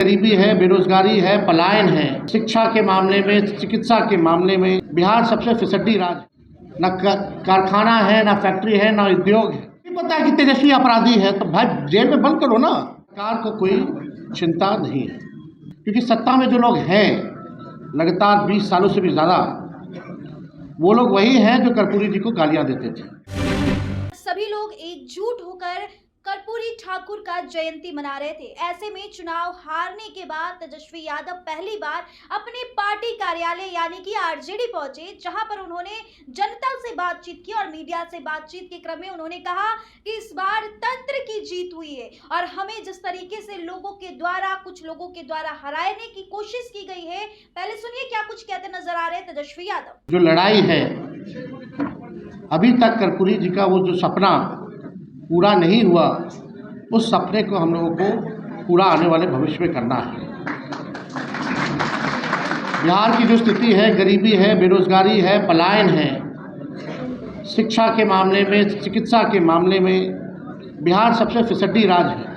गरीबी है, बेरोजगारी है, पलायन है, शिक्षा के मामले में, चिकित्सा के मामले में बिहार सबसे फिसड्डी राज्य है। न कारखाना है, न फैक्ट्री है, न उद्योग है। नहीं पता है कि तेजस्वी अपराधी है तो भाई जेल में बंद करो ना। सरकार को कोई चिंता नहीं है, क्योंकि सत्ता में जो लोग हैं लगातार 20 सालों से भी ज़्यादा, वो लोग वही हैं जो कर्पूरी जी को गालियाँ देते थे। सभी लोग एकजुट होकर कर्पूरी ठाकुर का जयंती मना रहे थे। ऐसे में चुनाव हारने के बाद तेजस्वी यादव पहली बार अपने पार्टी कार्यालय यानी कि आरजेडी पहुंचे, जहां पर उन्होंने जनता से बातचीत की और मीडिया से बातचीत के क्रम में उन्होंने कहा कि इस बार तंत्र की जीत हुई है और हमें जिस तरीके से कुछ लोगों के द्वारा हराने की कोशिश की गई है। पहले सुनिए क्या कुछ कहते नजर आ रहे हैं तेजस्वी यादव। जो लड़ाई है अभी तक कर्पूरी जी का, वो जो सपना पूरा नहीं हुआ, उस सपने को हम लोगों को पूरा आने वाले भविष्य में करना है। बिहार की जो स्थिति है, गरीबी है, बेरोजगारी है, पलायन है, शिक्षा के मामले में, चिकित्सा के मामले में बिहार सबसे फिसड्डी राज्य है।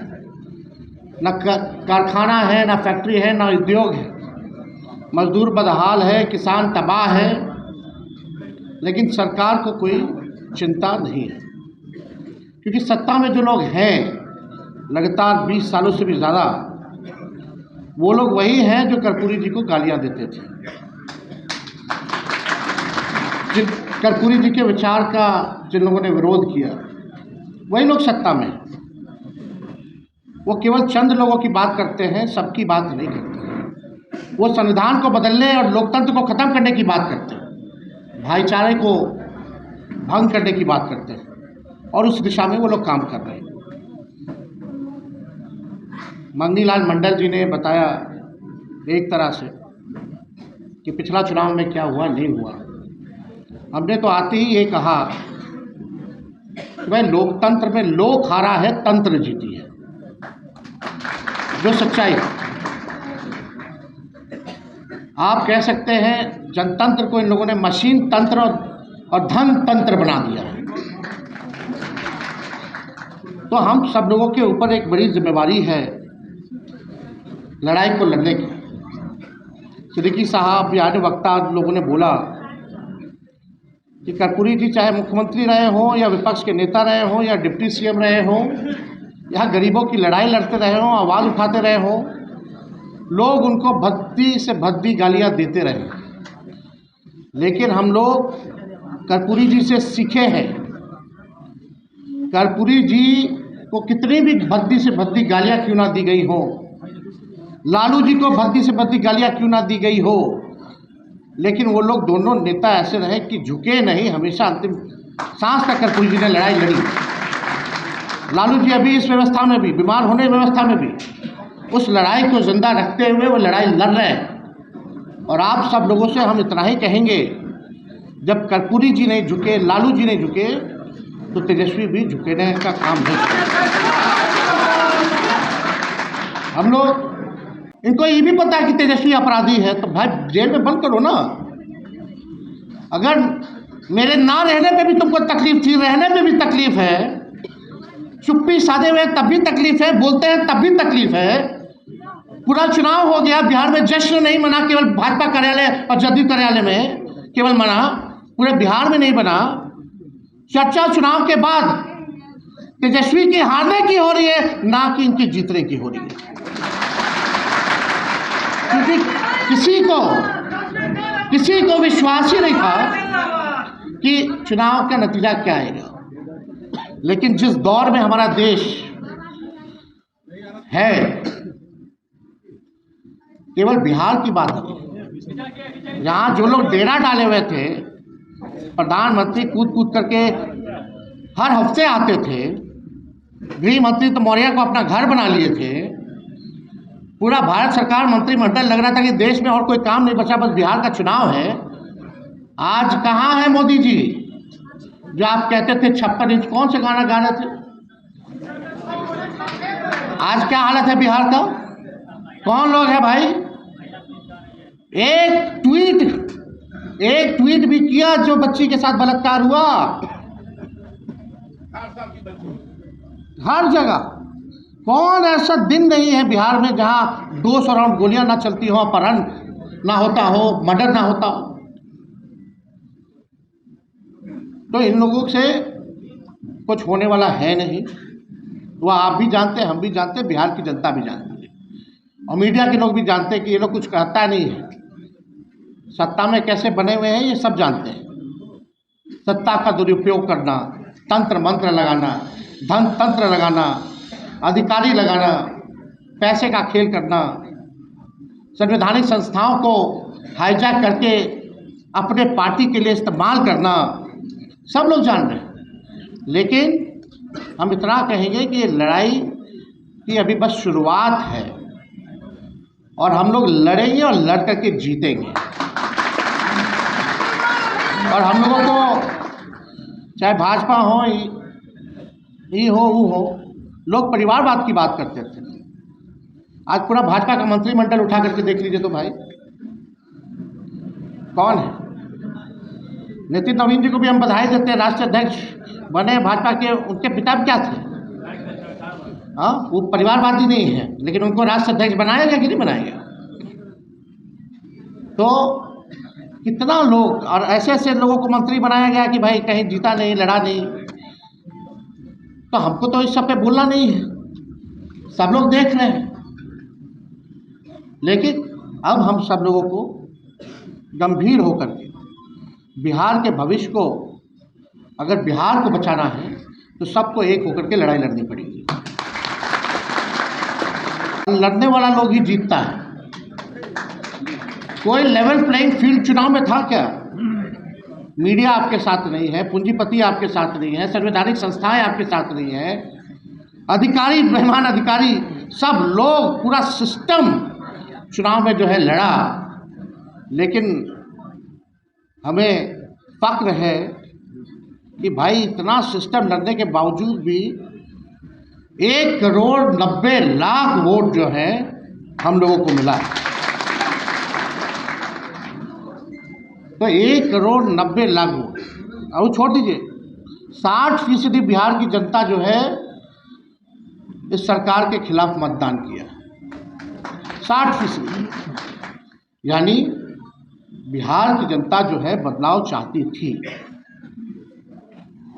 न कारखाना है, न फैक्ट्री है, न उद्योग है, मजदूर बदहाल है, किसान तबाह है, लेकिन सरकार को कोई चिंता नहीं है, क्योंकि सत्ता में जो लोग हैं लगातार 20 सालों से भी ज़्यादा, वो लोग वही हैं जो कर्पूरी जी को गालियाँ देते थे। जिन कर्पूरी जी के विचार का जिन लोगों ने विरोध किया, वही लोग सत्ता में। वो केवल चंद लोगों की बात करते हैं, सबकी बात नहीं करते। वो संविधान को बदलने और लोकतंत्र को ख़त्म करने की बात करते हैं, भाईचारे को भंग करने की बात करते हैं, और उस दिशा में वो लोग काम कर रहे हैं। मंगनीलाल मंडल जी ने बताया एक तरह से कि पिछला चुनाव में क्या हुआ नहीं हुआ। हमने तो आते ही ये कहा कि भाई लोकतंत्र में लोक हारा है, तंत्र जीती है, जो सच्चाई है। आप कह सकते हैं जनतंत्र को इन लोगों ने मशीन तंत्र और धन तंत्र बना दिया है। तो हम सब लोगों के ऊपर एक बड़ी जिम्मेवारी है लड़ाई को लड़ने की। सिद्दीकी साहब या अन्य वक्ता लोगों ने बोला कि कर्पूरी जी चाहे मुख्यमंत्री रहे हों या विपक्ष के नेता रहे हों या डिप्टी सीएम रहे हों या गरीबों की लड़ाई लड़ते रहे हों, आवाज़ उठाते रहे हों, लोग उनको भद्दी से भद्दी गालियाँ देते रहे। लेकिन हम लोग कर्पूरी जी से सीखे हैं। कर्पूरी जी को कितनी भी भद्दी से भद्दी गालियाँ क्यों ना दी गई हो, लालू जी को भद्दी से भद्दी गालियाँ क्यों ना दी गई हो, लेकिन वो लोग दोनों नेता ऐसे रहे कि झुके नहीं, हमेशा अंतिम सांस तक कर्पूरी जी ने लड़ाई लड़ी। लालू जी अभी इस व्यवस्था में भी, बीमार होने की व्यवस्था में भी, उस लड़ाई को जिंदा रखते हुए वो लड़ाई लड़ रहे हैं। और आप सब लोगों से हम इतना ही कहेंगे, जब कर्पूरी जी नहीं झुके, लालू जी नहीं झुके, तो तेजस्वी भी झुकने का काम है। हम लोग, इनको ये भी पता है कि तेजस्वी अपराधी है तो भाई जेल में बंद करो ना। अगर मेरे ना रहने पे भी तुमको तकलीफ थी, रहने पे भी तकलीफ है, चुप्पी साधे हुए तब भी तकलीफ है, बोलते हैं तब भी तकलीफ है। पूरा चुनाव हो गया, बिहार में जश्न नहीं मना, केवल भाजपा कार्यालय और जदयू कार्यालय में केवल मना, पूरे बिहार में नहीं बना। चर्चा चुनाव के बाद तेजस्वी की हारने की हो रही है, ना कि इनकी जीतने की हो रही है। क्योंकि किसी को विश्वास ही नहीं था कि चुनाव का नतीजा क्या आएगा। लेकिन जिस दौर में हमारा देश है, केवल बिहार की बात है, यहाँ जो लोग डेरा डाले हुए थे, प्रधानमंत्री कूद करके हर हफ्ते आते थे, गृह मंत्री तो मौर्य को अपना घर बना लिए थे, पूरा भारत सरकार मंत्रिमंडल लग रहा था कि देश में और कोई काम नहीं बचा, बस बिहार का चुनाव है। आज कहाँ है मोदी जी, जो आप कहते थे 56 इंच, कौन से गाना गा रहे थे? आज क्या हालत है बिहार का? कौन लोग है भाई? एक ट्वीट भी किया जो बच्ची के साथ बलात्कार हुआ, हर जगह कौन ऐसा दिन नहीं है बिहार में जहां 200 राउंड गोलियां ना चलती हो, अपहरण ना होता हो, मर्डर ना होता हो। तो इन लोगों से कुछ होने वाला है नहीं। वो आप भी जानते हैं, हम भी जानते हैं, बिहार की जनता भी जानती है और मीडिया के लोग भी जानते हैं कि ये लोग कुछ कहता नहीं है। सत्ता में कैसे बने हुए हैं ये सब जानते हैं। सत्ता का दुरुपयोग करना, तंत्र मंत्र लगाना, धन तंत्र लगाना, अधिकारी लगाना, पैसे का खेल करना, संवैधानिक संस्थाओं को हाईजैक करके अपने पार्टी के लिए इस्तेमाल करना, सब लोग जान रहे हैं। लेकिन हम इतना कहेंगे कि ये लड़ाई की अभी बस शुरुआत है और हम लोग लड़ेंगे और लड़ करके जीतेंगे। और हम लोगों को चाहे भाजपा हो, ये हो, वो हो, लोग परिवारवाद की बात करते थे। आज पूरा भाजपा का मंत्रिमंडल उठा करके देख लीजिए तो भाई कौन है। नितिन नवीन जी को भी हम बधाई देते हैं, राष्ट्रीय अध्यक्ष बने भाजपा के। उनके पिता क्या थे? हाँ, वो परिवारवादी नहीं है, लेकिन उनको राष्ट्रीय अध्यक्ष बनाया गया कि नहीं बनाया गया? तो कितना लोग और ऐसे ऐसे लोगों को मंत्री बनाया गया कि भाई कहीं जीता नहीं, लड़ा नहीं। तो हमको तो इस सब पे बोलना नहीं है, सब लोग देख रहे हैं। लेकिन अब हम सब लोगों को गंभीर होकर के बिहार के भविष्य को, अगर बिहार को बचाना है तो सबको एक होकर के लड़ाई लड़नी पड़ेगी। लड़ने वाला लोग ही जीतता है। कोई लेवल प्लेइंग फील्ड चुनाव में था क्या? मीडिया आपके साथ नहीं है, पूंजीपति आपके साथ नहीं है, संवैधानिक संस्थाएं आपके साथ नहीं है, अधिकारी, मेहमान अधिकारी, सब लोग, पूरा सिस्टम चुनाव में जो है लड़ा। लेकिन हमें फक्र है कि भाई इतना सिस्टम लड़ने के बावजूद भी 1,90,00,000 वोट जो है हम लोगों को मिला। तो 1,90,00,000 वोट, अब छोड़ दीजिए, 60% बिहार की जनता जो है इस सरकार के खिलाफ मतदान किया। 60%, यानी बिहार की जनता जो है बदलाव चाहती थी।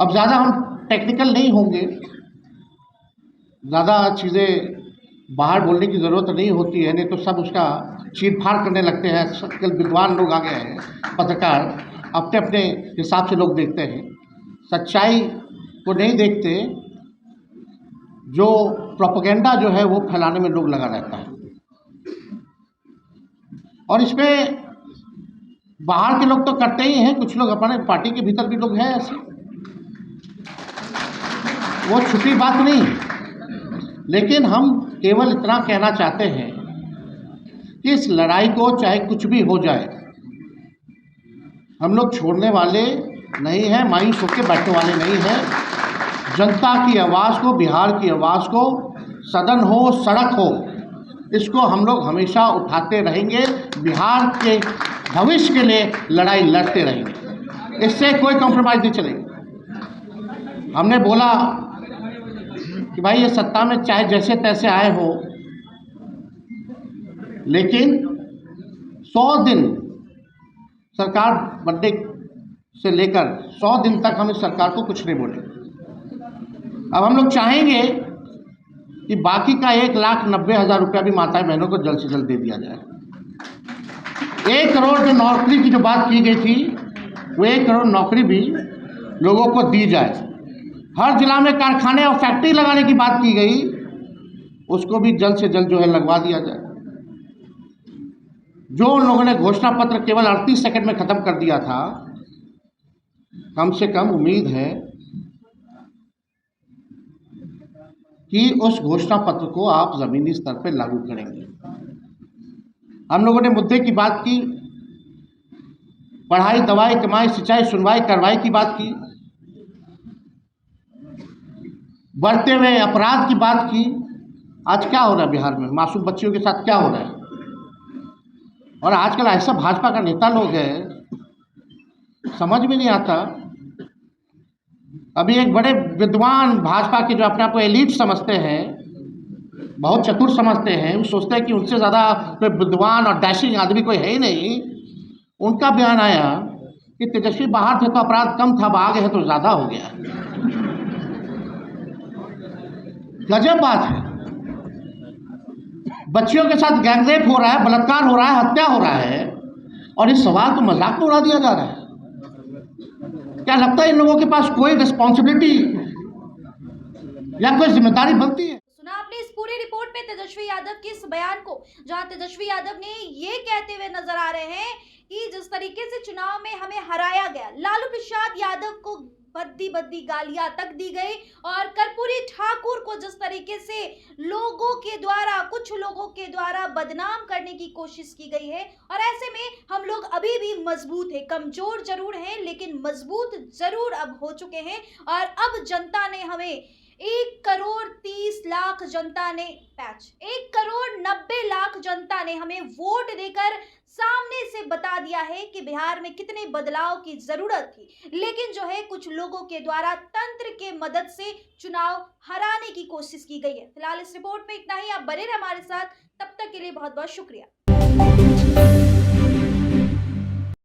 अब ज़्यादा हम टेक्निकल नहीं होंगे, ज़्यादा चीज़ें बाहर बोलने की ज़रूरत नहीं होती है, नहीं तो सब उसका चीर फाड़ करने लगते हैं। कल विद्वान लोग आ गए हैं, पत्रकार अपने अपने हिसाब से लोग देखते हैं, सच्चाई को नहीं देखते। जो प्रोपेगेंडा जो है वो फैलाने में लोग लगा रहता है। और इसमें बाहर के लोग तो करते ही हैं, कुछ लोग अपने पार्टी के भीतर भी लोग हैं ऐसे, वो छुपी बात नहीं है। लेकिन हम केवल इतना कहना चाहते हैं कि इस लड़ाई को चाहे कुछ भी हो जाए, हम लोग छोड़ने वाले नहीं हैं, मायूस होकर बैठने वाले नहीं हैं। जनता की आवाज़ को, बिहार की आवाज़ को, सदन हो, सड़क हो, इसको हम लोग हमेशा उठाते रहेंगे। बिहार के भविष्य के लिए लड़ाई लड़ते रहेंगे, इससे कोई कॉम्प्रोमाइज़ नहीं चलेगी। हमने बोला कि भाई ये सत्ता में चाहे जैसे तैसे आए हो, लेकिन 100 दिन सरकार बनने से लेकर 100 दिन तक हम इस सरकार को कुछ नहीं बोले। अब हम लोग चाहेंगे कि बाकी का 1,90,000 रुपया भी माताएं बहनों को जल्द से जल्द दे दिया जाए। 1 करोड़ जो नौकरी की जो बात की गई थी, वो 1 करोड़ नौकरी भी लोगों को दी जाए। हर जिला में कारखाने और फैक्ट्री लगाने की बात की गई, उसको भी जल्द से जल्द जो है लगवा दिया जाए। जो उन लोगों ने घोषणा पत्र केवल 38 सेकंड में ख़त्म कर दिया था, कम से कम उम्मीद है कि उस घोषणा पत्र को आप ज़मीनी स्तर पर लागू करेंगे। हम लोगों ने मुद्दे की बात की, पढ़ाई, दवाई, कमाई, सिंचाई, सुनवाई, कार्रवाई की बात की, बढ़ते हुए अपराध की बात की। आज क्या हो रहा है बिहार में? मासूम बच्चियों के साथ क्या हो रहा है? और आजकल ऐसा भाजपा का नेता लोग है, समझ में नहीं आता। अभी एक बड़े विद्वान भाजपा के जो अपने आप को एलीट समझते हैं, बहुत चतुर समझते हैं, वो सोचते हैं कि उनसे ज़्यादा कोई विद्वान और डैशिंग आदमी कोई है ही नहीं। उनका बयान आया कि तेजस्वी बाहर थे तो अपराध कम था, अब आ गए हैं तो ज़्यादा हो गया। गजब बात है। बच्चियों के साथ गैंगरेप हो रहा है, बलात्कार हो रहा है, हत्या हो रहा है, और इस सवाल को मजाक में उड़ा दिया जा रहा है। क्या लगता है इन लोगों के पास कोई रिस्पॉन्सिबिलिटी या कोई जिम्मेदारी बनती है? सुना आपने इस पूरी रिपोर्ट में तेजस्वी यादव के इस बयान को, जहां तेजस्वी यादव ने ये कहते हुए नजर आ रहे हैं कि जिस तरीके से चुनाव में हमें हराया गया, लालू प्रसाद यादव को भद्दी भद्दी गालियां तक दी गई और कर्पूरी ठाकुर को जिस तरीके से लोगों के द्वारा, कुछ लोगों के द्वारा बदनाम करने की कोशिश की गई है। और ऐसे में हम लोग अभी भी मजबूत हैं, कमजोर जरूर हैं लेकिन मजबूत जरूर अब हो चुके हैं। और अब जनता ने हमें 1,30,00,000 जनता ने 1,90,00,000 जनता ने हमें वोट देकर सामने से बता दिया है कि बिहार में कितने बदलाव की जरूरत थी। लेकिन जो है कुछ लोगों के द्वारा तंत्र के मदद से चुनाव हराने की कोशिश की गई है। फिलहाल इस रिपोर्ट में इतना ही। आप बने रहे हमारे साथ, तब तक के लिए बहुत बहुत शुक्रिया।